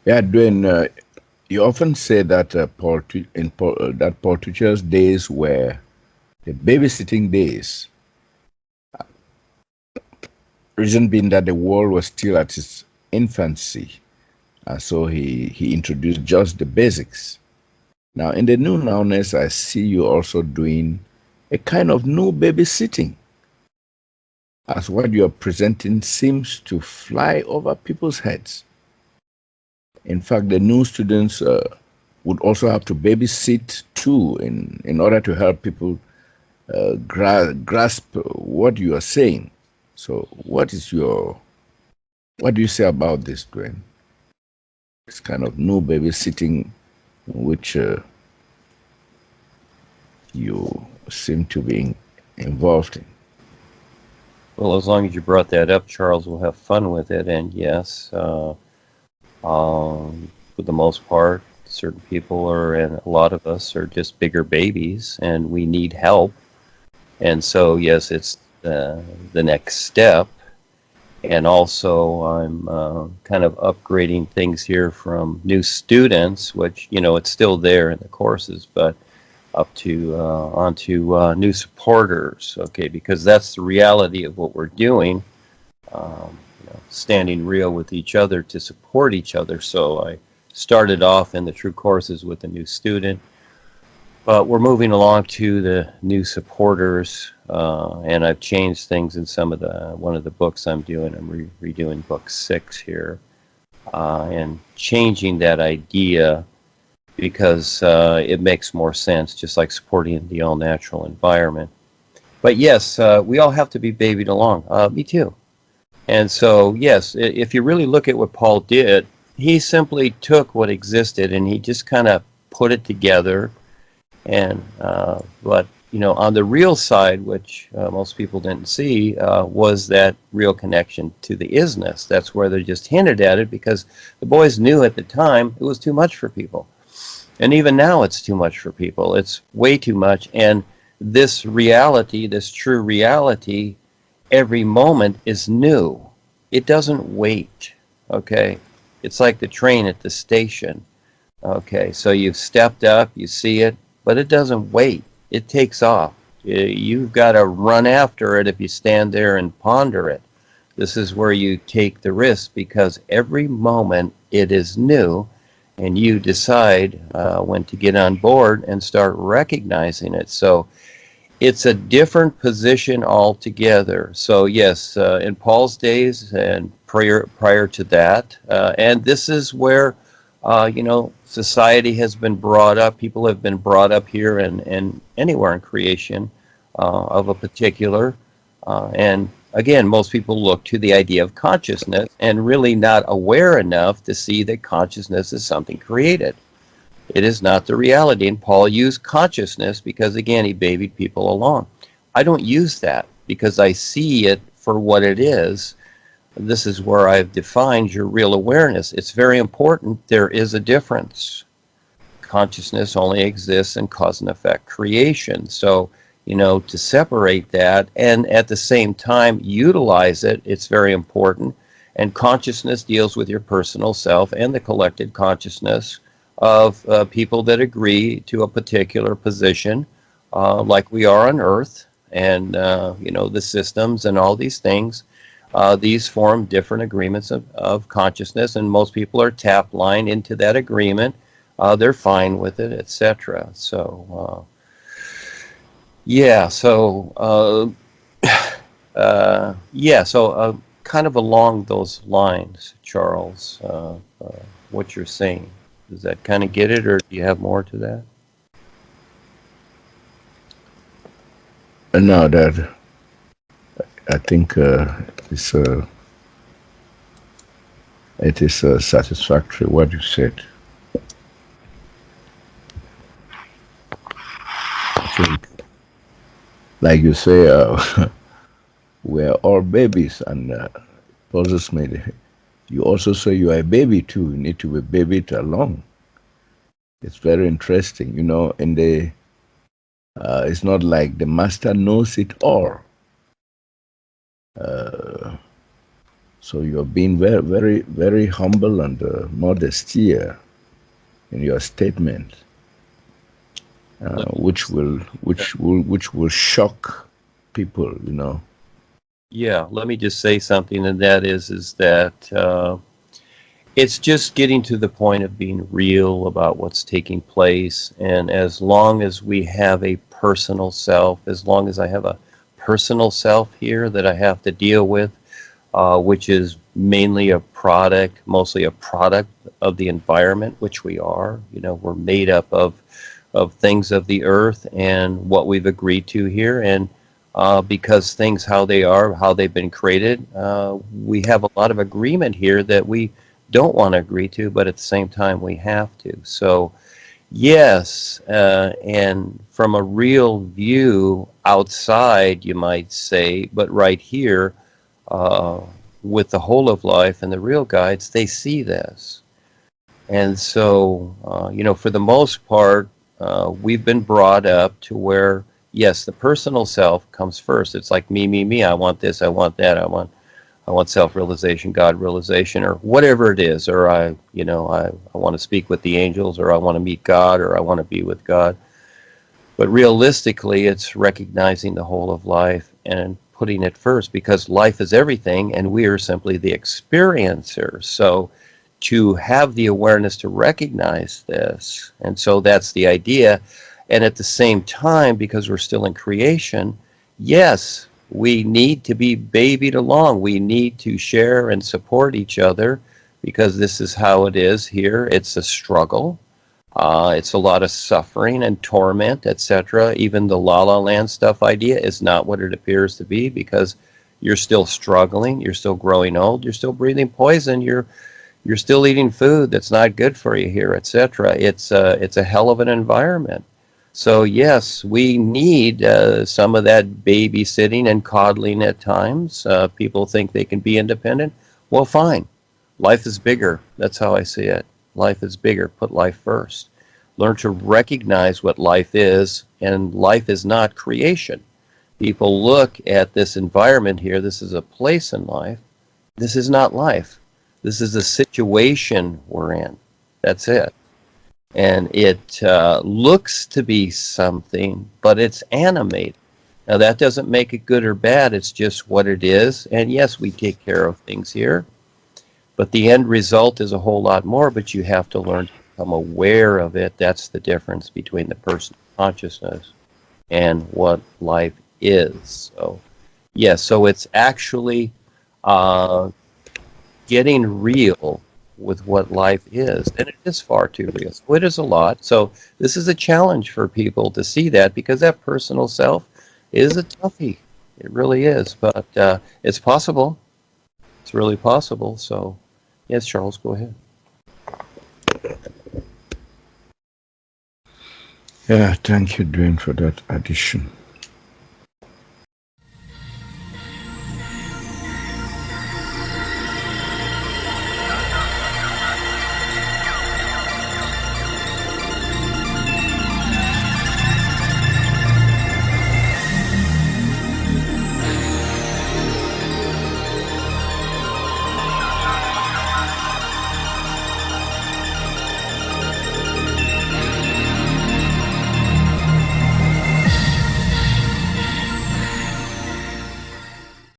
Yeah, Duane, you often say that that Paul Tuchel's days were the babysitting days. Reason being that the world was still at its infancy, and so he introduced just the basics. Now, in the new nowness, I see you also doing a kind of new babysitting, as what you are presenting seems to fly over people's heads. In fact, the new students would also have to babysit too in order to help people grasp what you are saying. So, what do you say about this, Dwayne? This kind of new babysitting, which you seem to be involved in. Well, as long as you brought that up, Charles will have fun with it. And yes, for the most part, certain people are, and a lot of us are just bigger babies, and we need help. And so, yes, it's the next step. And also, I'm kind of upgrading things here from new students, which, it's still there in the courses, but up to onto new supporters, okay, because that's the reality of what we're doing, standing real with each other to support each other. So I started off in the true courses with a new student, but we're moving along to the new supporters, and I've changed things in one of the books I'm doing. I'm redoing book 6 here, and changing that idea because it makes more sense, just like supporting the all-natural environment. But yes, we all have to be babied along. Me too. And so, yes, if you really look at what Paul did, he simply took what existed and he just kind of put it together. And but on the real side, which most people didn't see, was that real connection to the isness. That's where they just hinted at it because the boys knew at the time it was too much for people. And even now it's too much for people. It's way too much. And this reality, this true reality, every moment is new. It doesn't wait, okay? It's like the train at the station, okay? So you've stepped up, you see it, but it doesn't wait. It takes off. You've got to run after it if you stand there and ponder it. This is where you take the risk because every moment it is new and you decide when to get on board and start recognizing it. So it's a different position altogether. So yes, in Paul's days and prior to that, and this is where society has been brought up. People have been brought up here and anywhere in creation of a particular. And again, most people look to the idea of consciousness and really not aware enough to see that consciousness is something created. It is not the reality. And Paul used consciousness because, again, he babied people along. I don't use that because I see it for what it is. This is where I've defined your real awareness. It's very important. There is a difference. Consciousness only exists in cause and effect creation. So, to separate that and at the same time utilize it, it's very important. And consciousness deals with your personal self and the collected consciousness of people that agree to a particular position, like we are on Earth, and the systems and all these things. These form different agreements of consciousness, and most people are tap line into that agreement. They're fine with it, etc. So, yeah. So, yeah. So, kind of along those lines, Charles, what you're saying. Does that kind of get it, or do you have more to that? No, that I think it is satisfactory what you said. I think, like you say, we're all babies, and Moses made it. You also say you are a baby too. You need to be babied along. It's very interesting, in the it's not like the master knows it all. Uh, So you're being very, very, very humble and modest here in your statement, Let me, which will shock people, you know. yeah, let me just say something, and that is that it's just getting to the point of being real about what's taking place. And as long as we have a personal self, as long as I have a personal self here that I have to deal with, which is mainly a product, mostly a product of the environment, which we are. You know, we're made up of things of the earth and what we've agreed to here. And because things how they are, how they've been created, we have a lot of agreement here that we don't want to agree to, but at the same time we have to. So yes, and from a real view outside, you might say, but right here, uh, with the whole of life and the real guides, they see this. And so, you know, for the most part, we've been brought up to where, yes, the personal self comes first. It's like me, me, me. I want this, I want that, I want self-realization, God realization, or whatever it is. Or I want to speak with the angels, or I want to meet God, or I want to be with God. But realistically, it's recognizing the whole of life and putting it first, because life is everything and we are simply the experiencer. So to have the awareness to recognize this, and so that's the idea. And at the same time, because we're still in creation, yes, we need to be babied along. We need to share and support each other, because this is how it is here. It's a struggle. It's a lot of suffering and torment, etc. Even the La La Land stuff idea is not what it appears to be, because you're still struggling, you're still growing old, you're still breathing poison, you're still eating food that's not good for you here, etc. It's a hell of an environment. So yes, we need some of that babysitting and coddling at times. People think they can be independent. Well, fine. Life is bigger. That's how I see it. Life is bigger. Put life first. Learn to recognize what life is, and life is not creation. People look at this environment here. This is a place in life. This is not life. This is a situation we're in. That's it. And it looks to be something, but it's animated. Now, that doesn't make it good or bad. It's just what it is. And yes, we take care of things here, but the end result is a whole lot more, but you have to learn to become aware of it. That's the difference between the personal consciousness and what life is. So, yes, so it's actually getting real with what life is, and it is far too real. So it is a lot. So this is a challenge for people to see that, because that personal self is a toughie. It really is, but it's possible. It's really possible. So yes, Charles, go ahead. Yeah, thank you, Duane, for that addition.